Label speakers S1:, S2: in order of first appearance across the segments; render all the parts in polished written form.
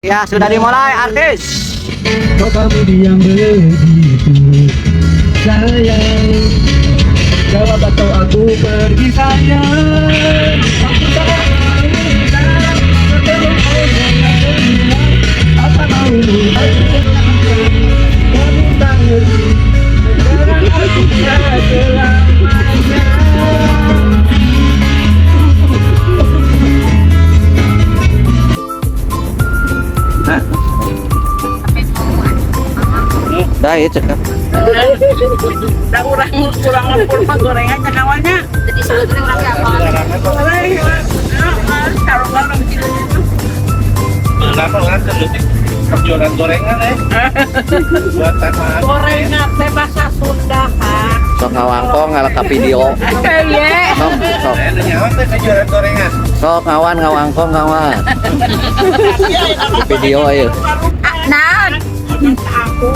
S1: Ya, sudah dimulai artis.
S2: Kau kamu yang begitu sayang, jawab atau aku pergi sayang. Aku tak mau datang, ketemu apa maumu? Kamu tak ngerti, sekarang aku tak selamanya.
S1: Dah ya cekap.
S3: Dah kurang lempur mah gorengannya awalnya. Jadi sebetulnya orangnya apa? Kalau orang gitu.
S4: Kenapa nggak terjadi perjualan gorengan buatan mah
S3: Gorengan teh bahasa Sunda, Kak.
S1: Sok ngawangkong ngalaka video.
S3: Iya.
S1: Sok
S4: nyawa teh jualan gorengan.
S1: sok ngawan ngawangkong ngawan. Video ayo.
S3: Nah, aku.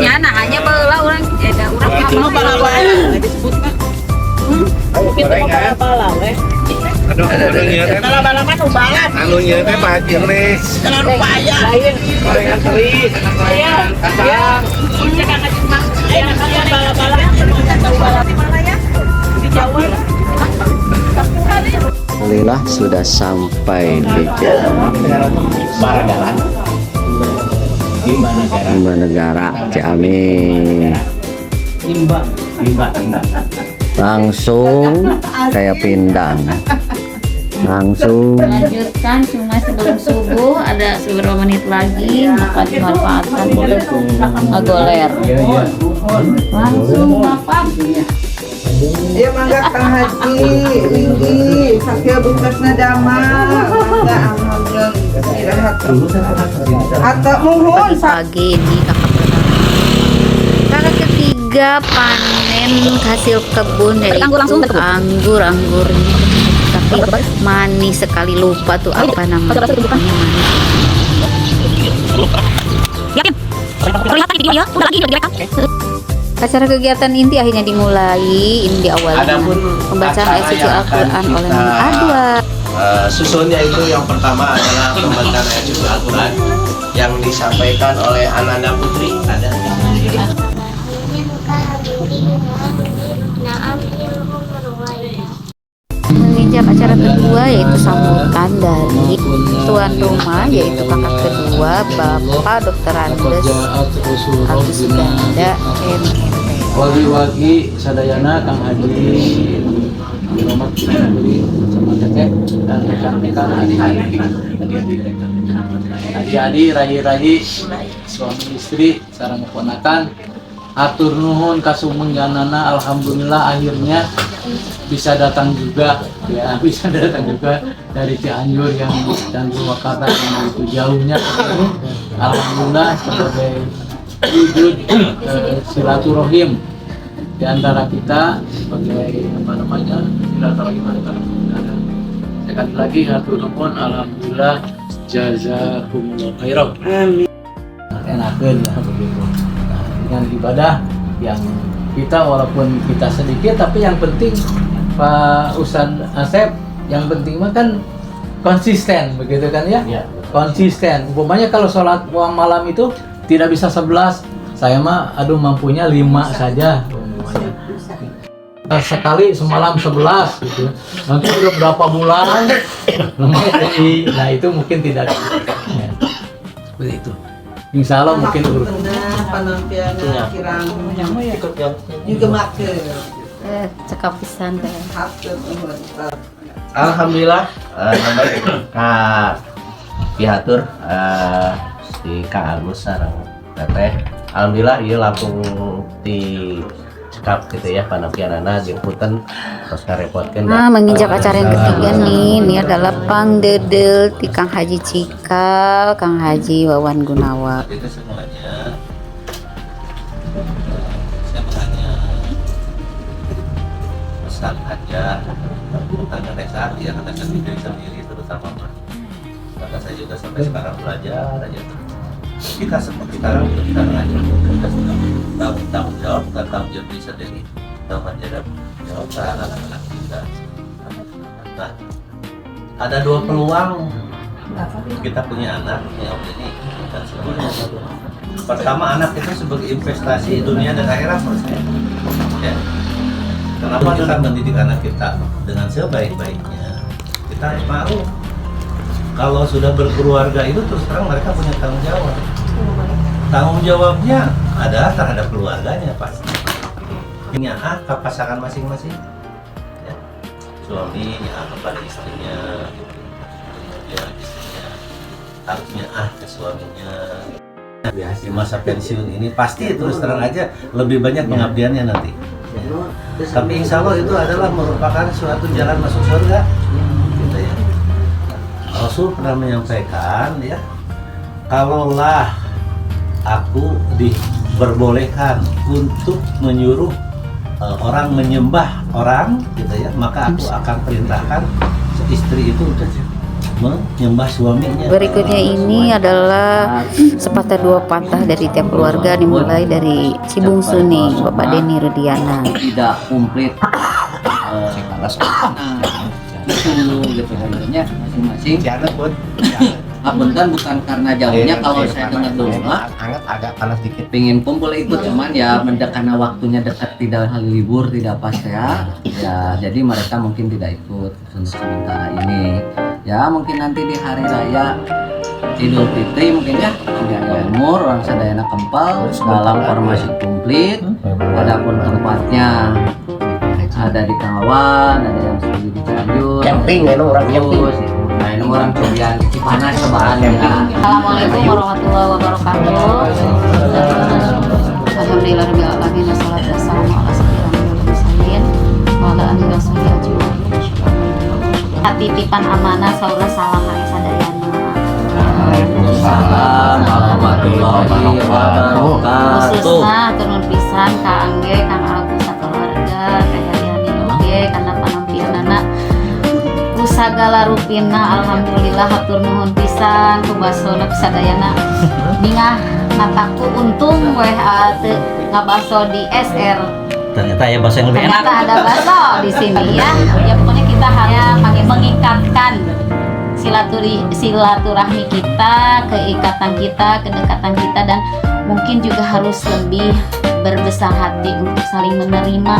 S3: Ya, nah hanya baheula urang ada urang mah bala-bala disebut mah.
S4: Gorengan. Aduh,
S3: Bala-bala mah nu balat.
S4: anu nya teh bajir nih.
S3: Jangan lupa aya.
S4: Gorengan teri,
S3: Iya.
S4: kacang.
S3: Jangan ngajin mah. Aya bala-bala. Tahu bala di mana ya? Di Jawa.
S1: Alhamdulillah sudah sampai di Ciamis, Lima Negara Ciamis. Langsung kayak pindang. Langsung
S5: Lanjutkan cuma sebelum subuh ada beberapa menit lagi maka dimanfaatkan untuk ngegoler. Langsung makan.
S6: Ya mangga Kang Haji, Linggi, sakia bekasna damang, mangga alhamdulillah istirahat. Atau muhun
S5: Pagi di kakak ketiga panen hasil kebun dari anggur-anggurnya, tapi manis sekali, lupa tuh apa namanya, manis. Acara kegiatan inti akhirnya dimulai. Ini diawali pembacaan ayat suci Al-Quran oleh Mami Adwa.
S4: Susunnya itu yang pertama adalah pembacaan ayat suci Al-Quran yang disampaikan oleh Ananda Putri. Ada.
S5: Menginjak acara kedua yaitu sambutan dari tuan rumah yaitu kakak kedua Bapak Dr. Andes Agus Ganda MMP.
S2: Wagi-wagi sadayana Kang Haji Muhammad sama Teteh dan rekan-rekan adik-adik rahi-rahi suami istri sareng keponakan atur nuhun kasumengganana. Alhamdulillah akhirnya bisa datang juga ya, bisa datang juga dari Cianjur yang dan Purwakarta yang begitu jauhnya. Alhamdulillah sebagai wujud silaturahim di antara kita, sebagai apa namanya silaturahim antara saudara. Sekali lagi hatur nuhun, alhamdulillah jazakumullah khairan.
S6: amin.
S2: Enakeun lah begitu. Nah, dengan ibadah yang kita walaupun kita sedikit tapi yang penting Pak Ustadz Asep, yang penting mah kan konsisten begitu kan ya?
S4: Ya.
S2: Konsisten. Umpamanya kalau sholat malam itu tidak bisa 11, saya mah aduh mampunya 5 saja umpamanya. Sekali semalam 11 gitu. Nanti udah berapa bulan nah itu mungkin tidak ya. Seperti itu. Insya Allah mungkin
S6: Penampilan kirang juga makan.
S5: Cekap pisan teh.
S4: Alhamdulillah Kak Pihatur si Kak Agus sareng Teteh. Alhamdulillah ieu langsung di cekap gitu ya panampianana jeung punten tos karepotkeun.
S5: Nah, menginjak acara yang ketiga nih, ini adalah pangdedel di Kang Haji Cikal, Kang Haji Wawan Gunawan.
S4: Itu semuanya saya pesan aja tentang desa yang ada sendiri sendiri terutama maka saya juga sampai sekarang belajar aja kita seperti sekarang kita belajar kita sudah tanggung jawab dan tanggung jawab diri sendiri tanggung jawab anak-anak kita. Nah, ada dua peluang kita punya anak, punya opini dan semuanya. Pertama, anak itu sebagai investasi dunia dan akhirat menurut saya. Ya. Kenapa kita mendidik anak kita dengan sebaik-baiknya? Kita harus mau. Kalau sudah berkeluarga itu terus terang mereka punya tanggung jawab. Tanggung jawabnya ada terhadap keluarganya pasti. Punya hak ke pasangan masing-masing. Ya. Suami hak kepada istrinya, kemudian istrinya harusnya ke suaminya. Di masa pensiun ini pasti terus terang aja lebih banyak pengabdiannya nanti. Ya. Tapi insya Allah itu adalah merupakan suatu jalan masuk surga. Gitu ya. Rasul pernah menyampaikan ya, kalaulah aku diperbolehkan untuk menyuruh orang menyembah orang, gitu ya, maka aku akan perintahkan istri itu untuk menyembah suaminya.
S5: Berikutnya ini adalah sepatah dua patah dari tiap keluarga, dimulai dari si bungsu nih, Bapak Denny Rudiana.
S7: Tidak komplit gitu sebenarnya masing-masing. Punten bukan karena jauhnya, kalau saya dengar dulu
S4: agak panas dikit.
S7: pengen kumpul ikut, cuman ya karena waktunya dekat, tidak hari libur, tidak pas ya jadi mereka mungkin tidak ikut untuk sementara ini. Ya mungkin nanti di hari raya Idul Fitri mungkin ya, ada umur orang sadayana kempal dalam formasi komplit. Adapun tempatnya ada di Kawan, ada yang studi di Cianjur,
S1: Camping, orang camping.
S7: nah ini orang cobian Cipanas sebaan ya.
S5: Assalamualaikum warahmatullahi wabarakatuh. Alhamdulillahirabbil alamin, wassalatu wassalamu ala sayyidil mursalin wa ala alihi washabihi ajmain. Titipan amanah saudara salam anu sadayana.
S7: Waalaikumsalam warahmatullahi wabarakatuh.
S5: Khususna turun pisan ka Angge, Kang Agus sakeluarga, ka Yani oge kana panampilanana sagala rupina. Alhamdulillah hatur nuhun pisan ku basona sadayana bingah nataku untung weh teu ngabaso di SR.
S7: Ternyata ya bahasa yang lebih enak.
S5: Ternyata ada baso di sini ya. Ya pokoknya kita hanya mengikatkan silaturahmi kita, keikatan kita, kedekatan kita, dan mungkin juga harus lebih berbesar hati untuk saling menerima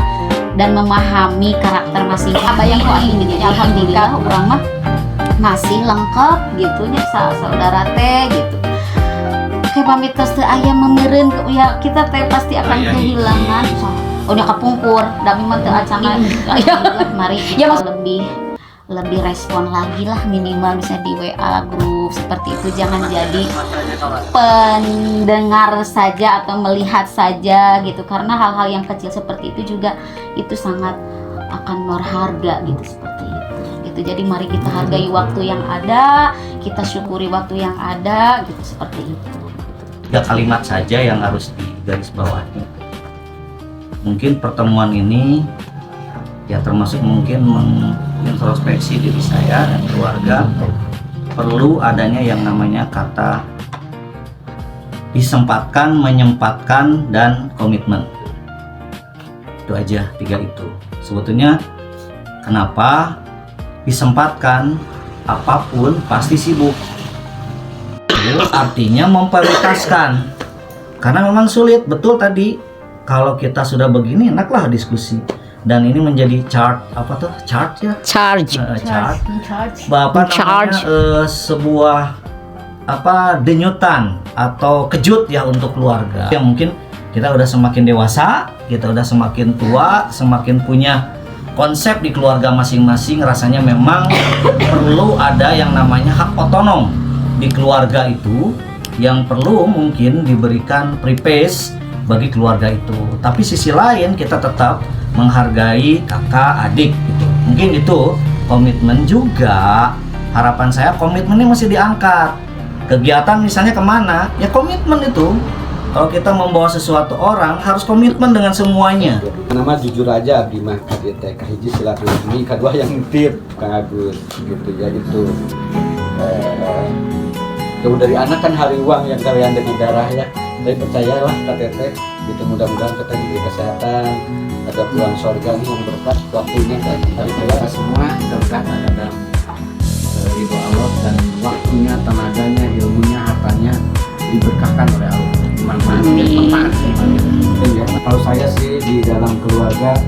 S5: dan memahami karakter masing-masing. Apa yang kau ingin? Alhamdulillah orang mah masih lengkap gitu ya, saudara teh gitu. Kayak pamit tos teh aya memeureun ya, kita teh pasti akan kehilangan. Udah kepungkur, dami mah teu acangan. Mari ya lebih respon lagi lah, minimal bisa di WA grup seperti itu. Jangan jadi pendengar saja atau melihat saja gitu, karena hal-hal yang kecil seperti itu juga itu sangat akan berharga gitu, seperti itu gitu. Jadi mari kita hargai waktu yang ada, kita syukuri waktu yang ada gitu, seperti itu.
S7: 3 kalimat saja yang harus digarisbawahi. Mungkin pertemuan ini ya termasuk mungkin mengintrospeksi diri saya dan keluarga. Perlu adanya yang namanya kata disempatkan, menyempatkan, dan komitmen. Itu aja 3 itu. Sebetulnya kenapa disempatkan, apapun pasti sibuk. Itu artinya memprioritaskan. Karena memang sulit, betul tadi. Kalau kita sudah begini enaklah diskusi. Dan ini menjadi chart ya? Charge. Bapak namanya sebuah denyutan atau kejut ya untuk keluarga. Yang mungkin kita udah semakin dewasa, kita udah semakin tua, semakin punya konsep di keluarga masing-masing. Rasanya memang perlu ada yang namanya hak otonom di keluarga itu, yang perlu mungkin diberikan privacy bagi keluarga itu. Tapi sisi lain kita tetap menghargai kakak adik gitu. Mungkin itu komitmen juga. Harapan saya komitmennya masih diangkat. Kegiatan misalnya kemana, ya komitmen itu. Kalau kita membawa sesuatu orang harus komitmen dengan semuanya.
S8: Nama jujur aja abdi mah teh kahiji silaturahmi, kedua yang tip Kang Agus gitu ya itu. Jauh dari anak kan hari uang yang kalian dengan darah ya. Tapi percayalah KTT gitu, mudah-mudahan kita diberi kesehatan, ada pulang surga yang berkat waktunya kan. Hari kita semua berkat ada ridho Allah dan waktunya di dalam keluarga,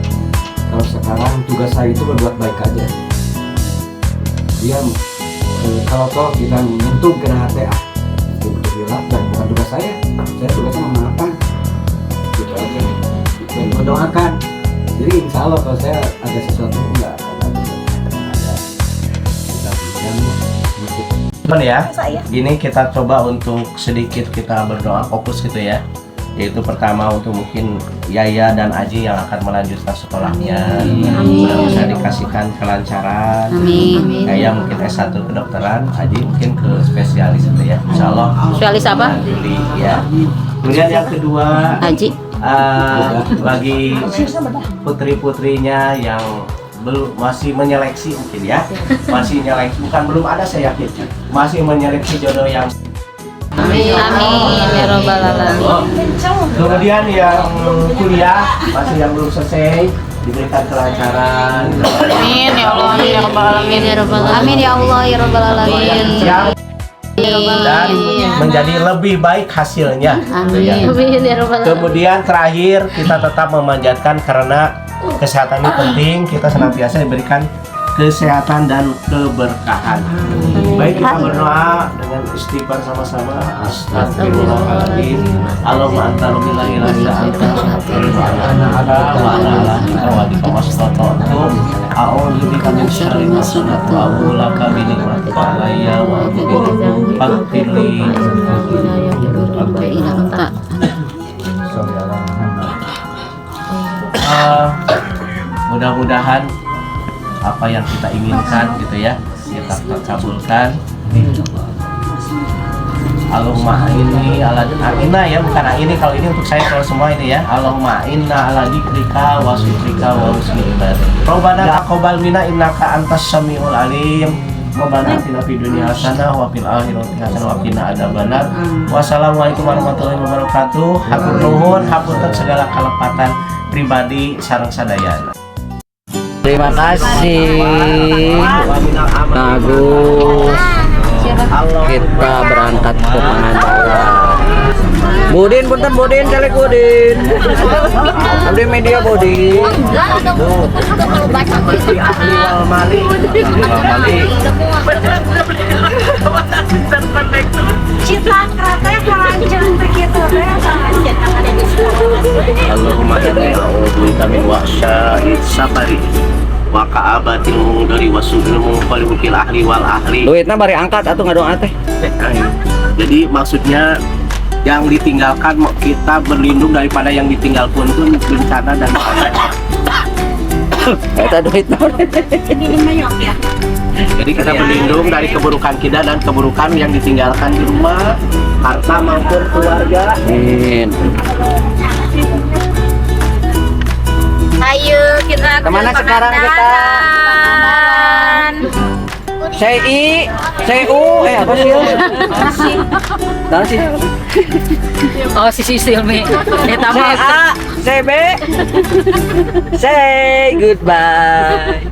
S8: kalau sekarang tugas saya itu berbuat baik aja. Dia kalau toh kita menyentuh ke hati, itu bilang dan bukan tugas saya tugasnya memaafkan gitu aja dan mendoakan. Jadi insya Allah kalau saya ada sesuatu enggak ada
S7: Teman ya, gini kita coba untuk sedikit kita berdoa fokus gitu ya. Yaitu pertama untuk mungkin Yaya dan Aji yang akan melanjutkan sekolahnya, bisa dikasihkan kelancaran.
S5: Amin.
S7: Yaya mungkin S1 kedokteran, Aji mungkin ke spesialis gitu ya. Insya Allah.
S5: Spesialis apa?
S7: Ya. Kemudian yang kedua,
S5: Haji.
S7: bagi putri-putrinya yang belum masih menyeleksi mungkin ya, masih menyeleksi, bukan belum ada saya yakin, masih menyeleksi jodoh yang
S5: Amin. Amin ya robbal alamin.
S7: kemudian yang kuliah masih yang belum selesai diberikan kelancaran.
S5: Amin ya Allah ya robbal alamin ya robbal alamin. Amin ya Allah ya robbal alamin.
S7: Dan menjadi lebih baik hasilnya.
S5: Amin. Amin ya robbal alamin.
S7: Kemudian terakhir kita tetap memanjatkan karena kesehatan ini penting, kita senantiasa diberikan kesehatan dan keberkahan. Baik, kita berdoa dengan istighfar sama-sama. Astagfirullahaladzim. Allahumma anta rabbil la ilaha illa anta wa ana ala ahdika wa bika mastata'tu a'udzu bika min syarri ma sana'tu wa a'udzu laka bi ni'matika alayya wa a'udzu faghfirli. Mudah-mudahan apa yang kita inginkan gitu ya kita kabulkan. Allahumma inni ala inna ya, bukan ini, kalau ini untuk saya, kalau semua ini ya. Allahumma inna ala dzikrika wa syukrika wa husni ibadah. Rabbana taqabbal minna innaka antas samiul alim. Rabbana atina fid dunya hasanah wa fil akhirati hasanah wa qina adzabannar. Wassalamualaikum warahmatullahi wabarakatuh. Hatur nuhun, hapunten segala kalepatan pribadi sareng sadayana.
S1: Terima kasih Agus. Kita berangkat ke Pangandaran. Budin, punten Budin, caleg Budin. Abdi media Budin.
S3: Cita kereta hancur begitu
S7: Allahumma inni a'udzubika min wahsya'is safari wa ka'abatil mudari wa su'il munqalib fil ahli wal ahli.
S1: Duitnya bari angkat atuh ngadoa teh.
S7: Jadi maksudnya yang ditinggalkan, kita berlindung daripada yang ditinggal pun bencana dan bahaya.
S1: Eta duit naon?
S7: Jadi kita berlindung dari keburukan kita dan keburukan yang ditinggalkan di rumah, harta maupun keluarga.
S1: Amin.
S5: Ayo kita
S1: Kemana sekarang kita? CI, CU, apa sih? Tahu sih.
S5: Oh si Silmi. Eta mah
S1: CA, CB. Say goodbye.